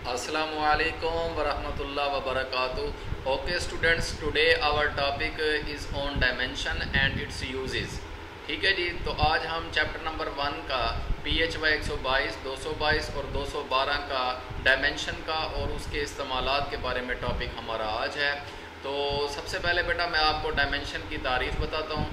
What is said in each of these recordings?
Assalamualaikum warahmatullahi wabarakatuh. Okay students, today our topic is on dimension and its uses. ठीक है जी, तो आज हम चैप्टर नंबर 1 का PHY 122, 222 और 212 का डायमेंशन का और उसके इस्तेमालात के बारे में टॉपिक हमारा आज है। तो सबसे पहले बेटा मैं आपको डायमेंशन की तारीफ़ बताता हूँ।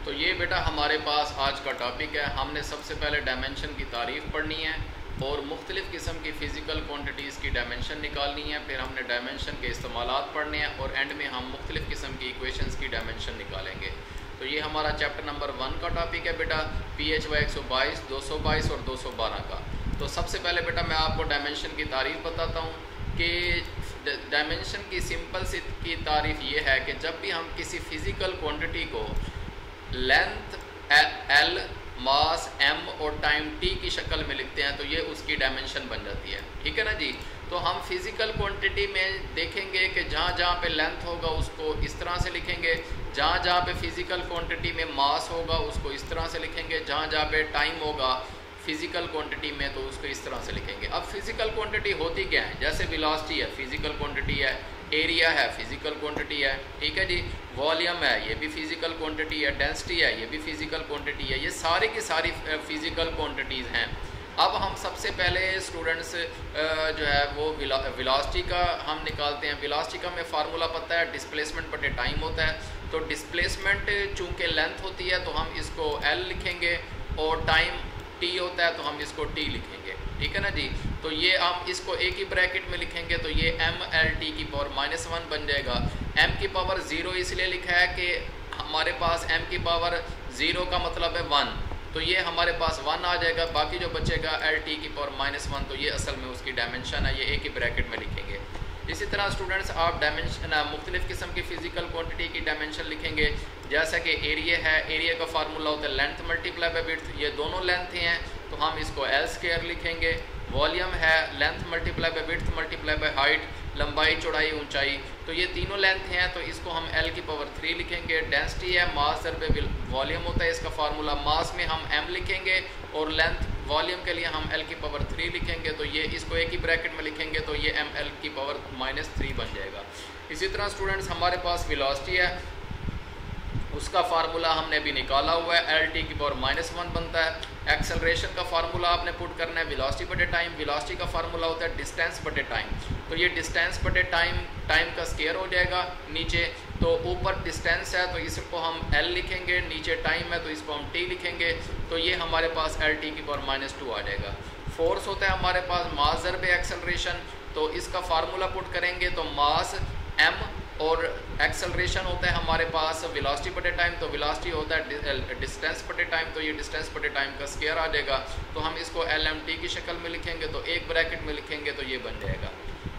तो ये बेटा हमारे पास आज का टॉपिक है। हमने सबसे पहले डायमेंशन की तारीफ़ पढ़नी है और मुख्तलिफ़ किस्म की फ़िज़िकल क्वांटिटीज़ की डायमेंशन निकालनी है। फिर हमने डायमेंशन के इस्तेमालात पढ़ने हैं और एंड में हम मुख्तलिफ़ किस्म की इक्वेशंस की डायमेंशन निकालेंगे। तो ये हमारा चैप्टर नंबर 1 का टॉपिक है बेटा, PHY 122, 222 और 212 का। तो सबसे पहले बेटा मैं आपको डायमेंशन की तारीफ़ बताता हूँ कि डायमेंशन की सिंपल सी की तारीफ़ ये है कि जब भी हम किसी फ़िज़िकल क्वांटिटी को लेंथ L, मास M और टाइम T की शक्ल में लिखते हैं तो ये उसकी डायमेंशन बन जाती है। ठीक है ना जी। तो हम फिज़िकल क्वांटिटी में देखेंगे कि जहाँ जहाँ पे लेंथ होगा उसको इस तरह से लिखेंगे, जहाँ जहाँ पे फिज़िकल क्वांटिटी में मास होगा उसको इस तरह से लिखेंगे, जहाँ जहाँ पे टाइम होगा फिज़िकल क्वांटिटी में तो उसको इस तरह से लिखेंगे। अब फिज़िकल क्वांटिटी होती क्या है? जैसे वेलोसिटी है, फिज़िकल क्वांटिटी है, एरिया है, फिज़िकल क्वांटिटी है, ठीक है जी, वॉल्यूम है, ये भी फिज़िकल क्वांटिटी है, डेंसिटी है, ये भी फिज़िकल क्वांटिटी है, ये सारी की सारी फिज़िकल क्वांटिटीज़ हैं। अब हम सबसे पहले स्टूडेंट्स जो है वो वेलोसिटी का हम निकालते हैं। वेलोसिटी का हमें फार्मूला पता है, डिस्प्लेसमेंट बटे टाइम होता है। तो डिस्प्लेसमेंट चूँकि लेंथ होती है तो हम इसको L लिखेंगे और टाइम T होता है तो हम इसको T लिखेंगे। ठीक है ना जी। तो ये हम इसको एक ही ब्रैकेट में लिखेंगे तो ये MLT की पावर -1 बन जाएगा। M की पावर 0 इसलिए लिखा है कि हमारे पास M की पावर 0 का मतलब है 1, तो ये हमारे पास 1 आ जाएगा। बाकी जो बचेगा LT की पावर -1, तो ये असल में उसकी डायमेंशन है, ये एक ही ब्रैकेट में लिखेंगे। इसी तरह स्टूडेंट्स आप डायमेंशन मुख्तलिफ़ किस्म की फ़िज़िकल क्वांटिटी की डायमेंशन लिखेंगे। जैसा कि एरिया है, एरिया का फार्मूला होता है लेंथ मल्टीप्लाई बाय विड्थ, ये दोनों लेंथ हैं तो हम इसको L² लिखेंगे। वॉल्यूम है length multiply by width multiply by height, लंबाई चौड़ाई ऊंचाई, तो ये तीनों लेंथ हैं तो इसको हम L की पावर 3 लिखेंगे। डेंसिटी है, मास / वॉल्यूम होता है इसका फार्मूला, मास में हम M लिखेंगे और लेंथ वॉल्यूम के लिए हम L की पावर 3 लिखेंगे। तो ये इसको एक ही ब्रैकेट में लिखेंगे तो ये ML की पावर -3 बन जाएगा। इसी तरह स्टूडेंट्स हमारे पास वेलोसिटी है, उसका फार्मूला हमने अभी निकाला हुआ है, LT की पावर -1 बनता है। एक्सेलरेशन का फार्मूला आपने पुट करना है वेलोसिटी बटे टाइम, वेलोसिटी का फार्मूला होता है डिस्टेंस बटे टाइम, तो ये डिस्टेंस बटे टाइम, टाइम का स्क्वायर हो जाएगा नीचे। तो ऊपर डिस्टेंस है तो इसको हम L लिखेंगे, नीचे टाइम है तो इसको हम T लिखेंगे, तो ये हमारे पास LT की पावर -2 आ जाएगा। फोर्स होता है हमारे पास मास / एक्सेलरेशन, तो इसका फार्मूला पुट करेंगे तो मास M और एक्सेलरेशन होता है हमारे पास वेलोसिटी बटे टाइम, तो वेलोसिटी होता है डिस्टेंस बटे टाइम, तो ये डिस्टेंस बटे टाइम का स्क्वायर आ जाएगा। तो हम इसको LMT की शक्ल में लिखेंगे तो एक ब्रैकेट में लिखेंगे तो ये बन जाएगा।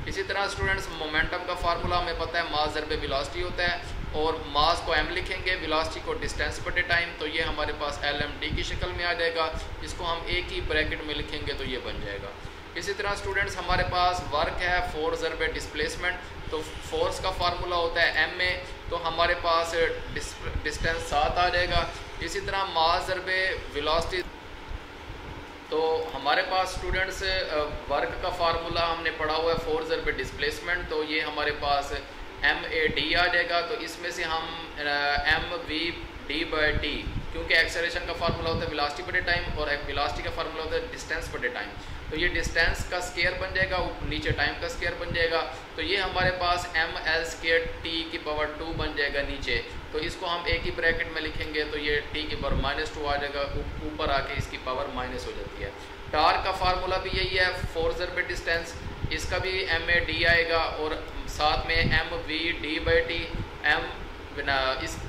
इसी तरह स्टूडेंट्स मोमेंटम का फार्मूला हमें पता है मास / वेलोसिटी होता है और मास को M लिखेंगे, वेलोसिटी को डिस्टेंस बटे टाइम, तो ये हमारे पास LMT की शक्ल में आ जाएगा। इसको हम एक ही ब्रैकेट में लिखेंगे तो ये बन जाएगा। इसी तरह स्टूडेंट्स हमारे पास वर्क है, फोर्स / डिस्प्लेसमेंट, तो फोर्स का फार्मूला होता है M में, तो हमारे पास डिस्टेंस 7 आ जाएगा। इसी तरह मास / वेलोसिटी, तो हमारे पास स्टूडेंट्स वर्क का फार्मूला हमने पढ़ा हुआ है फोर्स / डिस्प्लेसमेंट, तो ये हमारे पास MAD आ जाएगा। तो इसमें से हम MVD/T, क्योंकि एक्सेलरेशन का फार्मूला होता है वेलोसिटी बटे टाइम और वेलोसिटी का फार्मूला होता है डिस्टेंस बटे टाइम, तो ये डिस्टेंस का स्क्वायर बन जाएगा, नीचे टाइम का स्क्वायर बन जाएगा, तो ये हमारे पास ML² T की पावर 2 बन जाएगा नीचे। तो इसको हम एक ही ब्रैकेट में लिखेंगे तो ये T की पावर -2 आ जाएगा, ऊपर आके इसकी पावर माइनस हो जाती है। टार्क का फार्मूला भी यही है, फोर्स / डिस्टेंस, इसका भी MAD आएगा और साथ में MVD/T,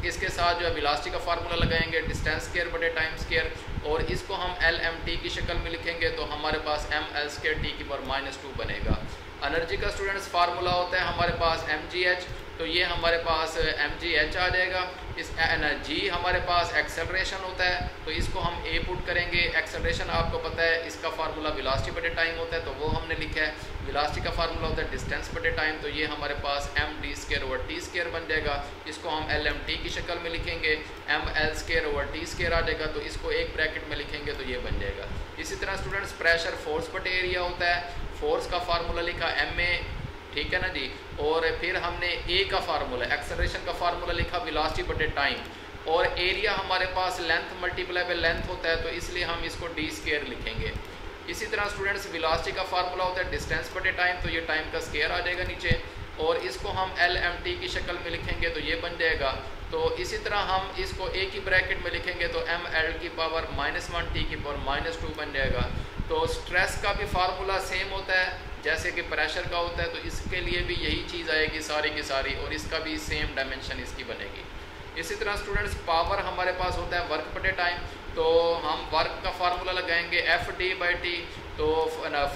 इसके साथ जो है वेलोसिटी का फार्मूला लगाएंगे डिस्टेंस स्क्वायर बटे टाइम स्क्वायर, और इसको हम LMT की शक्ल में लिखेंगे तो हमारे पास ML² T की पावर -2 बनेगा। एनर्जी का स्टूडेंट्स फार्मूला होता है हमारे पास mgh, तो ये हमारे पास mgh आ जाएगा। इस G हमारे पास एक्सेलरेशन होता है तो इसको हम A पुट करेंगे। एक्सेलरेशन आपको पता है इसका फार्मूला वेलोसिटी बटे टाइम होता है तो वो हमने लिखा है। वेलोसिटी का फार्मूला होता है डिस्टेंस बटे टाइम, तो ये हमारे पास md² बन जाएगा। इसको हम LMT की शक्ल में लिखेंगे, ml² आ जाएगा, तो इसको एक ब्रैकेट में लिखेंगे तो ये बन जाएगा। इसी तरह स्टूडेंट्स प्रेशर फोर्स बटे एरिया होता है। फोर्स का फार्मूला लिखा ma, ठीक है ना जी। और फिर हमने ए का फार्मूला, एक्सेलरेशन का फार्मूला लिखा वेलोसिटी बटे टाइम, और एरिया हमारे पास लेंथ मल्टीप्लाई बाय लेंथ होता है, तो इसलिए हम इसको डी स्क्वायर लिखेंगे। इसी तरह स्टूडेंट्स वेलोसिटी का फार्मूला होता है डिस्टेंस बटे टाइम, तो ये टाइम का स्क्वायर आ जाएगा नीचे, और इसको हम एल एम टी की शक्ल में लिखेंगे तो ये बन जाएगा। तो इसी तरह हम इसको एक ही ब्रैकेट में लिखेंगे तो एम एल की पावर -1 टी की पावर -2 बन जाएगा। तो स्ट्रेस का भी फार्मूला सेम होता है जैसे कि प्रेशर का होता है, तो इसके लिए भी यही चीज़ आएगी सारी की सारी, और इसका भी सेम डायमेंशन इसकी बनेगी। इसी तरह स्टूडेंट्स पावर हमारे पास होता है वर्क बटे टाइम, तो हम वर्क का फार्मूला लगाएंगे एफ डी बाई टी, तो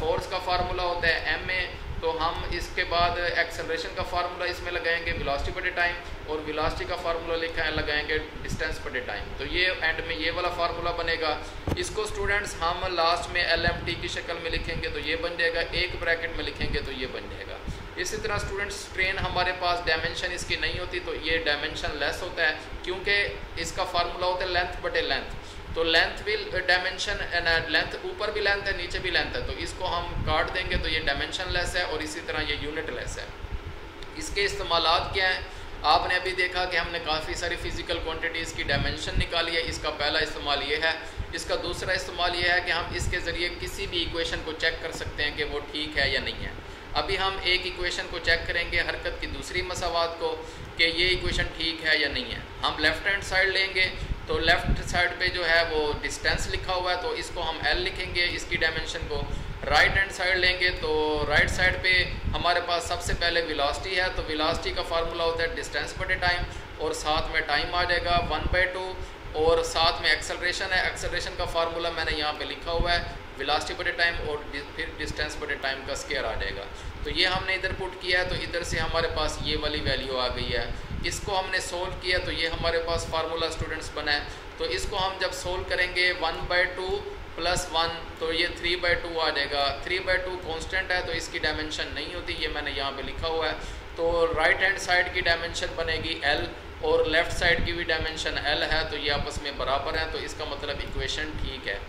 फोर्स का फार्मूला होता है एम ए, तो हम इसके बाद एक्सेलरेशन का फार्मूला इसमें लगाएंगे वेलोसिटी बटे टाइम, और वेलोसिटी का फार्मूला लिखा है लगाएंगे डिस्टेंस बटे टाइम, तो ये एंड में ये वाला फार्मूला बनेगा। इसको स्टूडेंट्स हम लास्ट में एल एम टी की शक्ल में लिखेंगे तो ये बन जाएगा, एक ब्रैकेट में लिखेंगे तो ये बन जाएगा। इसी तरह स्टूडेंट्स स्ट्रेन हमारे पास डायमेंशन इसकी नहीं होती, तो ये डायमेंशन लेस होता है, क्योंकि इसका फार्मूला होता है लेंथ बटे लेंथ, तो लेंथ भी डायमेंशन, लेंथ ऊपर भी लेंथ है नीचे भी लेंथ है, तो इसको हम काट देंगे तो ये डायमेंशन लेस है, और इसी तरह ये यूनिट लेस है। इसके इस्तेमालात क्या हैं, आपने अभी देखा कि हमने काफ़ी सारी फिजिकल क्वांटिटीज़ की डायमेंशन निकाली है। इसका पहला इस्तेमाल ये है। इसका दूसरा इस्तेमाल ये है कि हम इसके ज़रिए किसी भी इक्वेशन को चेक कर सकते हैं कि वो ठीक है या नहीं है। अभी हम एक इक्वेशन को चेक करेंगे हरकत की दूसरी मसावात को, कि ये इक्वेशन ठीक है या नहीं है। हम लेफ़्ट हैंड साइड लेंगे तो लेफ़्ट साइड पे जो है वो डिस्टेंस लिखा हुआ है, तो इसको हम एल लिखेंगे इसकी डायमेंशन को। राइट हैंड साइड लेंगे तो राइट साइड पे हमारे पास सबसे पहले वेलोसिटी है, तो वेलोसिटी का फार्मूला होता है डिस्टेंस बटे टाइम, और साथ में टाइम आ जाएगा 1/2, और साथ में एक्सेलरेशन है। एक्सेलरेशन का फार्मूला मैंने यहाँ पे लिखा हुआ है वेलोसिटी बटे टाइम, और फिर डिस्टेंस बटे टाइम का स्क्वायर आ जाएगा। तो ये हमने इधर पुट किया है, तो इधर से हमारे पास ये वाली वैल्यू आ गई है। इसको हमने सोल्व किया तो ये हमारे पास फार्मूला स्टूडेंट्स बना है। तो इसको हम जब सोल्व करेंगे 1/2 + 1, तो ये 3/2 आ जाएगा। 3/2 कांस्टेंट है, तो इसकी डायमेंशन नहीं होती, ये मैंने यहाँ पे लिखा हुआ है। तो राइट हैंड साइड की डायमेंशन बनेगी L, और लेफ़्ट साइड की भी डायमेंशन L है, तो ये आपस में बराबर हैं, तो इसका मतलब इक्वेशन ठीक है।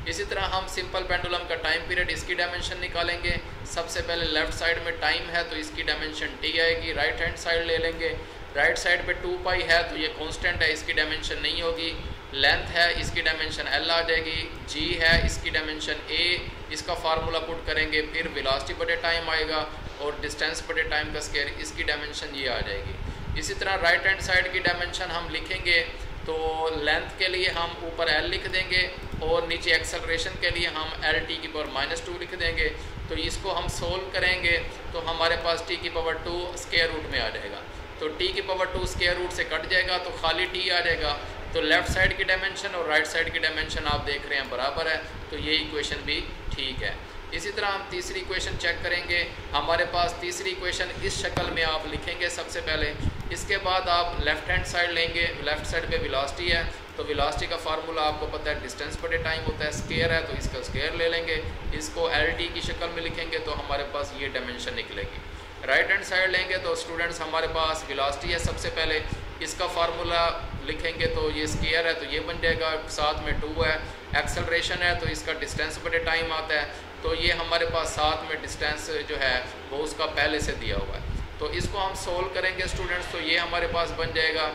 इसी तरह हम सिंपल पेंडुलम का टाइम पीरियड, इसकी डायमेंशन निकालेंगे। सबसे पहले लेफ़्ट साइड में टाइम है, तो इसकी डायमेंशन T आएगी। राइट हैंड साइड ले लेंगे, राइट साइड पे 2π है, तो ये कांस्टेंट है, इसकी डायमेंशन नहीं होगी। लेंथ है, इसकी डायमेंशन L आ जाएगी। G है, इसकी डायमेंशन A, इसका फार्मूला पुट करेंगे, फिर वेलोसिटी बटे टाइम आएगा, और डिस्टेंस बटे टाइम का स्क्वायर, इसकी डायमेंशन ये आ जाएगी। इसी तरह राइट हैंड साइड की डायमेंशन हम लिखेंगे, तो लेंथ के लिए हम ऊपर L लिख देंगे, और नीचे एक्सेलरेशन के लिए हम LT की पावर -2 लिख देंगे। तो इसको हम सोल्व करेंगे तो हमारे पास T की पावर 2 स्क्वायर रूट में आ जाएगा, तो T की पावर 2 स्क्वायर रूट से कट जाएगा, तो खाली T आ जाएगा। तो लेफ़्ट साइड की डायमेंशन और राइट साइड की डायमेंशन आप देख रहे हैं बराबर है, तो ये इक्वेशन भी ठीक है। इसी तरह हम तीसरी इक्वेशन चेक करेंगे। हमारे पास तीसरी इक्वेशन इस शक्ल में आप लिखेंगे सबसे पहले। इसके बाद आप लेफ़्ट हैंड साइड लेंगे, लेफ़्ट साइड पे वेलोसिटी है, तो वेलोसिटी का फार्मूला आपको पता है डिस्टेंस बटे टाइम होता है, स्क्वायर है, तो इसका स्क्वायर ले लेंगे। इसको LT की शक्ल में लिखेंगे तो हमारे पास ये डायमेंशन निकलेगी। राइट हैंड साइड लेंगे तो स्टूडेंट्स हमारे पास वेलोसिटी है सबसे पहले, इसका फार्मूला लिखेंगे तो ये स्क्वायर है, तो ये बन जाएगा, साथ में 2 है। एक्सेलरेशन है, तो इसका डिस्टेंस बटे टाइम आता है, तो ये हमारे पास साथ में डिस्टेंस जो है वो उसका पहले से दिया हुआ है। तो इसको हम सोल्व करेंगे स्टूडेंट्स, तो ये हमारे पास बन जाएगा,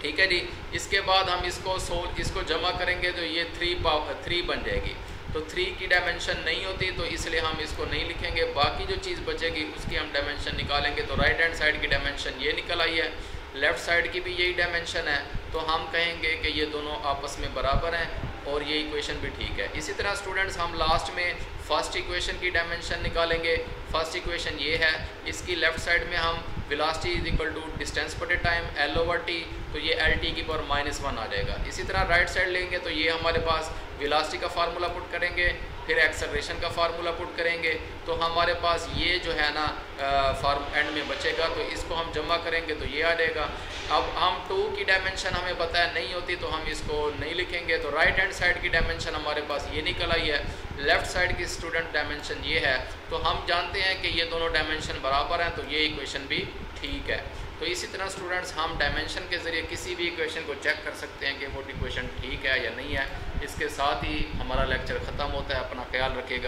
ठीक है जी। इसके बाद हम इसको जमा करेंगे तो ये 3 बन जाएगी। तो 3 की डायमेंशन नहीं होती, तो इसलिए हम इसको नहीं लिखेंगे। बाकी जो चीज़ बचेगी उसकी हम डायमेंशन निकालेंगे। तो राइट हैंड साइड की डायमेंशन ये निकल आई है, लेफ़्ट साइड की भी यही डायमेंशन है, तो हम कहेंगे कि ये दोनों आपस में बराबर हैं, और ये इक्वेशन भी ठीक है। इसी तरह स्टूडेंट्स हम लास्ट में फर्स्ट इक्वेशन की डायमेंशन निकालेंगे। फर्स्ट इक्वेशन ये है, इसकी लेफ़्ट साइड में हम velocity is equal to distance बटे टाइम L/T, तो ये LT की पावर -1 आ जाएगा। इसी तरह राइट साइड लेंगे तो ये हमारे पास वेलोसिटी का फार्मूला पुट करेंगे, फिर एक्सेलरेशन का फार्मूला पुट करेंगे, तो हमारे पास ये जो है ना एंड में बचेगा, तो इसको हम जमा करेंगे तो ये आ जाएगा। अब हम 2 की डायमेंशन हमें पता है नहीं होती, तो हम इसको नहीं लिखेंगे। तो राइट हैंड साइड की डायमेंशन हमारे पास ये निकल आई है, लेफ़्ट साइड की स्टूडेंट डायमेंशन ये है, तो हम जानते हैं कि ये दोनों डायमेंशन बराबर हैं, तो ये इक्वेशन भी ठीक है। तो इसी तरह स्टूडेंट्स हम डायमेंशन के ज़रिए किसी भी इक्वेशन को चेक कर सकते हैं कि वो इक्वेशन ठीक है या नहीं है। इसके साथ ही हमारा लेक्चर ख़त्म होता है। अपना ख्याल रखिएगा।